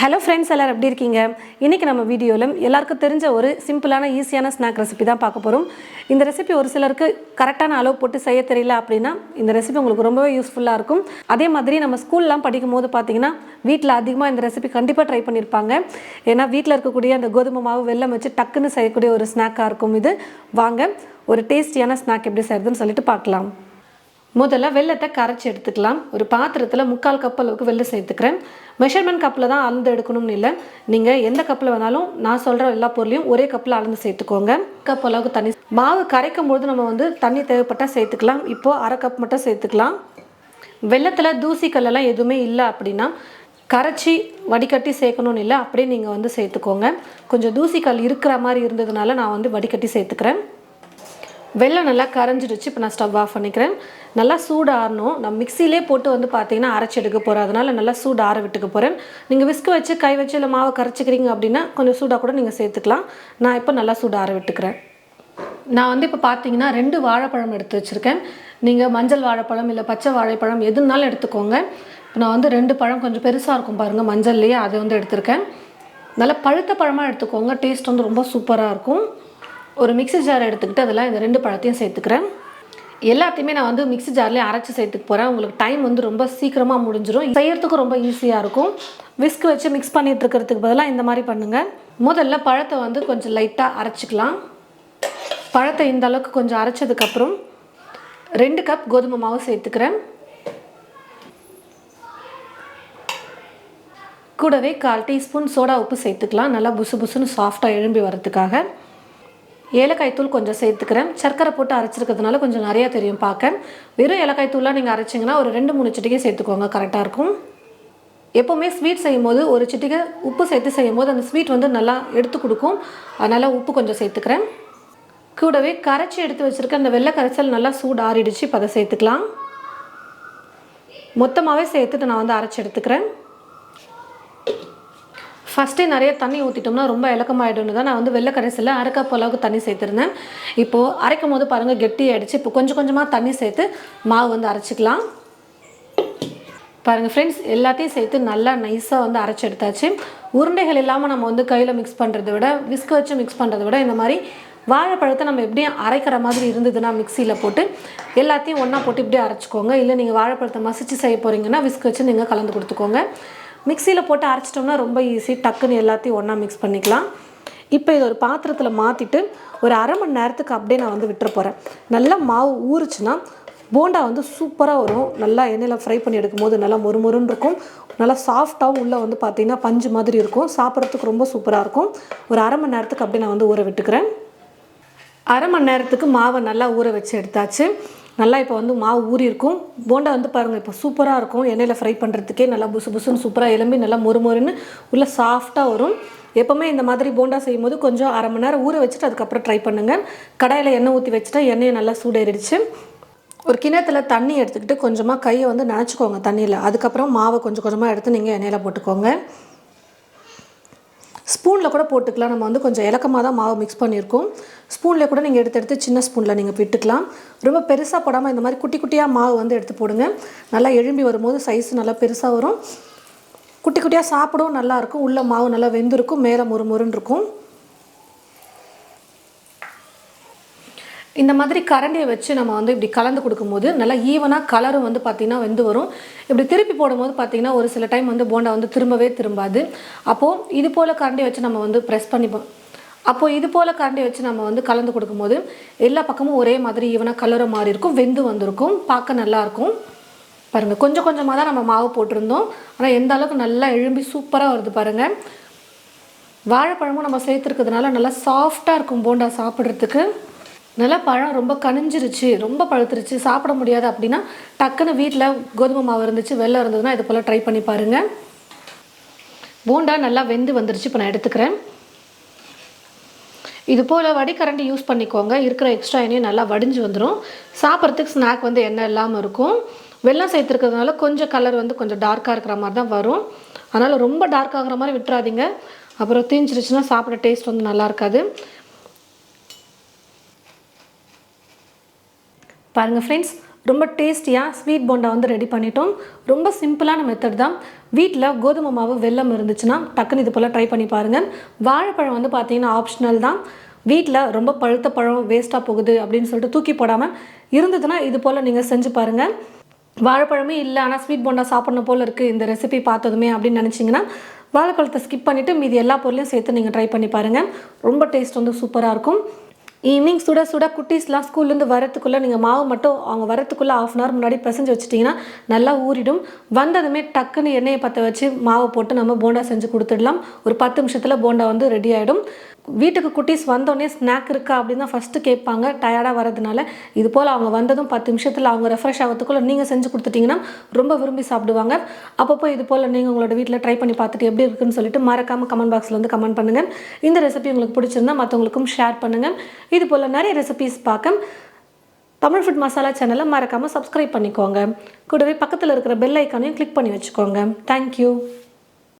Hello friends, எல்லோரும் எப்படி இருக்கீங்க? இன்றைக்கி நம்ம வீடியோவில் எல்லாருக்கும் தெரிஞ்ச ஒரு சிம்பிளான ஈஸியான ஸ்நாக் ரெசிபி தான் பார்க்க போகிறோம். இந்த ரெசிபி ஒரு சிலருக்கு கரெக்டான அளவு போட்டு செய்ய தெரியல அப்படின்னா இந்த ரெசிபி உங்களுக்கு ரொம்பவே யூஸ்ஃபுல்லாக இருக்கும். அதே மாதிரி நம்ம ஸ்கூல்லாம் படிக்கும் போது பார்த்திங்கன்னா வீட்டில் அதிகமாக இந்த ரெசிபி கண்டிப்பாக ட்ரை பண்ணியிருப்பாங்க. ஏன்னா வீட்டில் இருக்கக்கூடிய அந்த கோதுமை மாவு வெல்லம் வச்சு டக்குன்னு செய்யக்கூடிய ஒரு ஸ்நாக்காக இருக்கும் இது. வாங்க ஒரு டேஸ்டியான ஸ்நாக் எப்படி செய்யறதுன்னு சொல்லிட்டு பார்க்கலாம். முதல்ல வெல்லத்தை கரைச்சி எடுத்துக்கலாம். ஒரு பாத்திரத்தில் 3/4 கப் அளவுக்கு வெல்லம் சேர்த்துக்கிறேன். மெஷர்மெண்ட் கப்பில் தான் அளந்து எடுக்கணும்னு இல்லை, நீங்கள் எந்த கப்பில் வேணாலும் நான் சொல்கிற எல்லா பொருளையும் ஒரே கப்பில் அளந்து சேர்த்துக்கோங்க. கப் அளவுக்கு தண்ணி, மாவு கரைக்கும் போது நம்ம தண்ணி தேவைப்பட்டால் சேர்த்துக்கலாம். இப்போது 1/2 கப் மட்டும் சேர்த்துக்கலாம். வெல்லத்தில் தூசி கல்லெல்லாம் எதுவுமே இல்லை அப்படின்னா கரைச்சி வடிகட்டி சேர்க்கணும்னு இல்லை, அப்படியே நீங்கள் சேர்த்துக்கோங்க. கொஞ்சம் தூசி கல் இருக்கிற மாதிரி இருந்ததுனால நான் வடிகட்டி சேர்த்துக்கிறேன். வெல்லம் நல்லா கரைஞ்சிடுச்சு. இப்போ நான் ஸ்டவ் ஆஃப் பண்ணிக்கிறேன். நல்லா சூடு ஆறணும். நான் மிக்சிலே போட்டு பார்த்தீங்கன்னா அரைச்சி எடுக்க போகிறேன். அதனால் நல்லா சூடு ஆற விட்டுக்க போகிறேன். நீங்கள் விஸ்கு வச்சு கை வச்சு இல்லை மாவை கரைச்சிக்கிறீங்க அப்படின்னா கொஞ்சம் சூடாக கூட நீங்கள் சேர்த்துக்கலாம். நான் இப்போ நல்லா சூடு ஆற விட்டுக்கிறேன். நான் இப்போ பார்த்தீங்கன்னா 2 வாழைப்பழம் எடுத்து வச்சுருக்கேன். நீங்கள் மஞ்சள் வாழைப்பழம் இல்லை பச்சை வாழைப்பழம் எதுனாலும் எடுத்துக்கோங்க. இப்போ நான் 2 பழம் கொஞ்சம் பெருசாக இருக்கும் பாருங்கள் மஞ்சள்லேயே, அதை எடுத்திருக்கேன். நல்லா பழுத்த பழமாக எடுத்துக்கோங்க. டேஸ்ட் ரொம்ப சூப்பராக இருக்கும். ஒரு மிக்ஸி ஜார் எடுத்துக்கிட்டு அதில் இந்த 2 பழத்தையும் சேர்த்துக்கிறேன். எல்லாத்தையுமே நான் மிக்ஸி ஜார்லேயே அரைச்சி சேர்த்துக்க போகிறேன். உங்களுக்கு டைம் ரொம்ப சீக்கிரமாக முடிஞ்சிடும். செய்யறதுக்கு ரொம்ப ஈஸியாக இருக்கும். விஸ்க் வச்சு மிக்ஸ் பண்ணிட்டு இருக்கிறதுக்கு பதிலாக இந்த மாதிரி பண்ணுங்கள். முதல்ல பழத்தை கொஞ்சம் லைட்டாக அரைச்சிக்கலாம். பழத்தை இந்த அளவுக்கு கொஞ்சம் அரைச்சதுக்கப்புறம் 2 கப் கோதுமை மாவு சேர்த்துக்கிறேன். கூடவே 1/4 டீஸ்பூன் சோடா உப்பு சேர்த்துக்கலாம். நல்லா புசு புசுன்னு சாஃப்டாக எழும்பி வரதுக்காக. ஏலக்காய் தூள் கொஞ்சம் சேர்த்துக்கிறேன். சர்க்கரை போட்டு அரைச்சிருக்கிறதுனால கொஞ்சம் நிறையா தெரியும் பார்க்க. வெறும் ஏலக்காய் தூளாக நீங்கள் அரைச்சிங்கன்னா ஒரு 2-3 சிட்டிகை சேர்த்துக்கோங்க, கரெக்டாக இருக்கும். எப்போவுமே ஸ்வீட் செய்யும் போது ஒரு சிட்டிகை உப்பு சேர்த்து செய்யும் போது அந்த ஸ்வீட் நல்லா எடுத்து கொடுக்கும். அதனால் உப்பு கொஞ்சம் சேர்த்துக்கிறேன். கூடவே கரைச்சி எடுத்து வச்சுருக்க அந்த வெள்ளை கரைச்சல் நல்லா சூடு ஆறிடுச்சு. இப்போ அதை சேர்த்துக்கலாம். மொத்தமாகவே சேர்த்துட்டு நான் அரைச்சி எடுத்துக்கிறேன். ஃபஸ்ட்டே நிறைய தண்ணி ஊற்றிட்டோம்னா ரொம்ப இலக்கமாகிடும்னு தான் நான் வெள்ளை கரைசலில் 1/2 கப் அளவுக்கு தண்ணி சேர்த்துருந்தேன். இப்போது அரைக்கும் போது பாருங்கள் கெட்டி ஆகிடுச்சு. இப்போ கொஞ்சம் கொஞ்சமாக தண்ணி சேர்த்து மாவு அரைச்சிக்கலாம். பாருங்கள் ஃப்ரெண்ட்ஸ், எல்லாத்தையும் சேர்த்து நல்லா நைஸாக அரைச்சி எடுத்தாச்சு. உருண்டைகள் இல்லாமல் நம்ம கையில் மிக்ஸ் பண்ணுறதை விட விஸ்க் வச்சு மிக்ஸ் பண்ணுறதை விட இந்த மாதிரி வாழைப்பழத்தை நம்ம எப்படியும் அரைக்கிற மாதிரி இருந்ததுன்னா மிக்சியில் போட்டு எல்லாத்தையும் ஒன்றா போட்டு இப்படியே அரைச்சிக்கோங்க. இல்லை நீங்கள் வாழைப்பழத்தை மசிச்சு செய்ய போகிறீங்கன்னா விஸ்க் வச்சு நீங்கள் கலந்து கொடுத்துக்கோங்க. மிக்சியில் போட்டு அரைச்சிட்டோம்னா ரொம்ப ஈஸி, டக்குன்னு எல்லாத்தையும் ஒன்றா மிக்ஸ் பண்ணிக்கலாம். இப்போ இதை ஒரு பாத்திரத்தில் மாற்றிட்டு ஒரு 1/2 மணி நேரத்துக்கு அப்படியே நான் விட்டுற போகிறேன். நல்லா மாவு ஊறுச்சுன்னா போண்டா சூப்பராக வரும். நல்லா எண்ணெயில் ஃப்ரை பண்ணி எடுக்கும்போது நல்லா மொறுமொறுன்னு இருக்கும். நல்லா சாஃப்டாகவும் உள்ளே பார்த்திங்கன்னா பஞ்சு மாதிரி இருக்கும். சாப்பிட்றதுக்கு ரொம்ப சூப்பராக இருக்கும். ஒரு 1/2 மணி நேரத்துக்கு அப்படியே நான் ஊற விட்டுக்கிறேன். 1/2 மணி நேரத்துக்கு மாவை நல்லா ஊற வச்சு எடுத்தாச்சு. நல்லா இப்போ மாவு ஊறி இருக்கும். போண்டா பாருங்கள் இப்போ சூப்பராக இருக்கும். எண்ணெயில் ஃப்ரை பண்ணுறதுக்கே நல்லா புசு புசுன்னு சூப்பராக எலும்பி நல்லா மொறுமொறுன்னு உள்ளே சாஃப்டாக வரும். எப்போவுமே இந்த மாதிரி போண்டா செய்யும் போது கொஞ்சம் 1/2 மணி நேரம் ஊற வச்சுட்டு அதுக்கப்புறம் ட்ரை பண்ணுங்கள். கடாயில் எண்ணெய் ஊற்றி வச்சுட்டா எண்ணெயை நல்லா சூடேறிடுச்சு. ஒரு கிணத்துல தண்ணி எடுத்துக்கிட்டு கொஞ்சமாக கையை நனைச்சிக்கோங்க தண்ணியில். அதுக்கப்புறம் மாவை கொஞ்சம் கொஞ்சமாக எடுத்து நீங்கள் எண்ணெயில் போட்டுக்கோங்க. ஸ்பூனில் கூட போட்டுக்கலாம். நம்ம கொஞ்சம் இலக்கமாக தான் மாவு மிக்ஸ் பண்ணியிருக்கோம். ஸ்பூனில் கூட நீங்கள் எடுத்து சின்ன ஸ்பூனில் நீங்கள் விட்டுக்கலாம். ரொம்ப பெருசாக போடாமல் இந்த மாதிரி குட்டி குட்டியாக மாவு எடுத்து போடுங்க. நல்லா எழும்பி வரும்போது சைஸ் நல்லா பெருசாக வரும். குட்டி குட்டியாக சாப்பிடவும் நல்லாயிருக்கும். உள்ள மாவு நல்லா வெந்திருக்கும், மேலே மொறுமொறுன்னு இருக்கும். இந்த மாதிரி கரண்டியை வச்சு நம்ம இப்படி கலந்து கொடுக்கும்போது நல்லா ஈவனாக கலரும் பார்த்திங்கன்னா வெந்து வரும். இப்படி திருப்பி போடும்போது பார்த்திங்கன்னா ஒரு சில டைம் போண்டா திரும்பவே திரும்பாது. அப்போது இது போல் கரண்டியை வச்சு நம்ம ப்ரெஸ் பண்ணிப்போம். அப்போது இது போல் கரண்டியை வச்சு நம்ம கலந்து கொடுக்கும்போது எல்லா பக்கமும் ஒரே மாதிரி ஈவனாக கலரும் மாறி இருக்கும், வெந்து வந்திருக்கும், பார்க்க நல்லாயிருக்கும். பாருங்கள், கொஞ்சம் கொஞ்சமாக தான் நம்ம மாவு போட்டிருந்தோம். ஆனால் எந்த அளவுக்கு நல்லா எழும்பி சூப்பராக வருது பாருங்கள். வாழைப்பழமும் நம்ம சேர்த்துருக்கிறதுனால நல்லா சாஃப்டாக இருக்கும் போண்டா சாப்பிட்றதுக்கு. நல்லா பழம் ரொம்ப கனிஞ்சிருச்சு, ரொம்ப பழுத்துருச்சு, சாப்பிட முடியாது அப்படின்னா டக்குன்னு வீட்டில் கோதுமை மாவு இருந்துச்சு, வெல்லம் இருந்ததுன்னா இது போல் ட்ரை பண்ணி பாருங்கள். போண்டா நல்லா வெந்து வந்துருச்சு. இப்போ நான் எடுத்துக்கிறேன். இது போல் வடிகரண்டி யூஸ் பண்ணிக்கோங்க. இருக்கிற எக்ஸ்ட்ரா எண்ணெயும் நல்லா வடிஞ்சு வந்துடும். சாப்பிட்றதுக்கு ஸ்நாக் எண்ணெய் இல்லாமல் இருக்கும். வெல்லம் சேர்த்துருக்கிறதுனால கொஞ்சம் கலர் கொஞ்சம் டார்க்காக இருக்கிற மாதிரி தான் வரும். அதனால் ரொம்ப டார்க் ஆகிற மாதிரி விட்டுறாதீங்க. அப்புறம் தீஞ்சிருச்சுன்னா சாப்பிட டேஸ்ட் நல்லா இருக்காது. பாருங்கள் ஃப்ரெண்ட்ஸ், ரொம்ப டேஸ்டியாக ஸ்வீட் போண்டா வந்து ரெடி பண்ணிட்டோம். ரொம்ப சிம்பிளான மெத்தட் தான். வீட்டில் கோதுமை மாவு வெல்லம் இருந்துச்சுன்னா டக்குன்னு இது போல் ட்ரை பண்ணி பாருங்கள். வாழைப்பழம் வந்து பார்த்திங்கன்னா ஆப்ஷனல் தான். வீட்டில் ரொம்ப பழுத்த பழம் வேஸ்ட்டாக போகுது அப்படின்னு சொல்லிட்டு தூக்கி போடாமல் இருந்ததுன்னா இது போல் நீங்கள் செஞ்சு பாருங்கள். வாழைப்பழமே இல்லை ஆனால் ஸ்வீட் போண்டா சாப்பிட்ணும் போல் இருக்குது இந்த ரெசிபி பார்த்ததுமே அப்படின்னு நினச்சிங்கன்னா வாழைப்பழத்தை ஸ்கிப் பண்ணிவிட்டு மீதி எல்லா பொருளையும் சேர்த்து நீங்கள் ட்ரை பண்ணி பாருங்கள். ரொம்ப டேஸ்ட் வந்து சூப்பராக இருக்கும். ஈவினிங் சுட சுட குட்டீஸ்லாம் ஸ்கூல்லேருந்து வரத்துக்குள்ளே நீங்கள் மாவு மட்டும் அவங்க வரத்துக்குள்ளே ½ அன் ஹவர் முன்னாடி பிசைஞ்சு வச்சிட்டிங்கன்னா நல்லா ஊறிடும். வந்ததுமே டக்குன்னு எண்ணெயை பற்ற வச்சு மாவை போட்டு நம்ம போண்டா செஞ்சு கொடுத்துடலாம். ஒரு 10 நிமிஷத்தில் போண்டா வந்து ரெடி ஆகிடும். வீட்டுக்கு குட்டீஸ் வந்தோடனே ஸ்நாக் இருக்கா அப்படின்னு தான் ஃபஸ்ட்டு கேட்பாங்க டயர்டாக வரதுனால. இது போல் அவங்க வந்ததும் 10 நிமிஷத்தில் அவங்க ரெஃப்ரெஷ் ஆகிறதுக்குள்ளே நீங்கள் செஞ்சு கொடுத்துட்டிங்கன்னா ரொம்ப விரும்பி சாப்பிடுவாங்க. அப்பப்போ இது போல் நீங்கள் உங்களோட வீட்டில் ட்ரை பண்ணி பார்த்துட்டு எப்படி இருக்குன்னு சொல்லிட்டு மறக்காமல் கமெண்ட் பாக்ஸில் வந்து கமெண்ட் பண்ணுங்கள். இந்த ரெசிபி உங்களுக்கு பிடிச்சிருந்தா மற்றவங்களுக்கும் ஷேர் பண்ணுங்கள். இது போல் நிறைய ரெசிபீஸ் பார்க்க தமிழ் ஃபுட் மசாலா சேனலை மறக்காமல் சப்ஸ்கிரைப் பண்ணிக்கோங்க. கூடவே பக்கத்தில் இருக்கிற பெல் ஐக்கானையும் கிளிக் பண்ணி வச்சுக்கோங்க. தேங்க்யூ.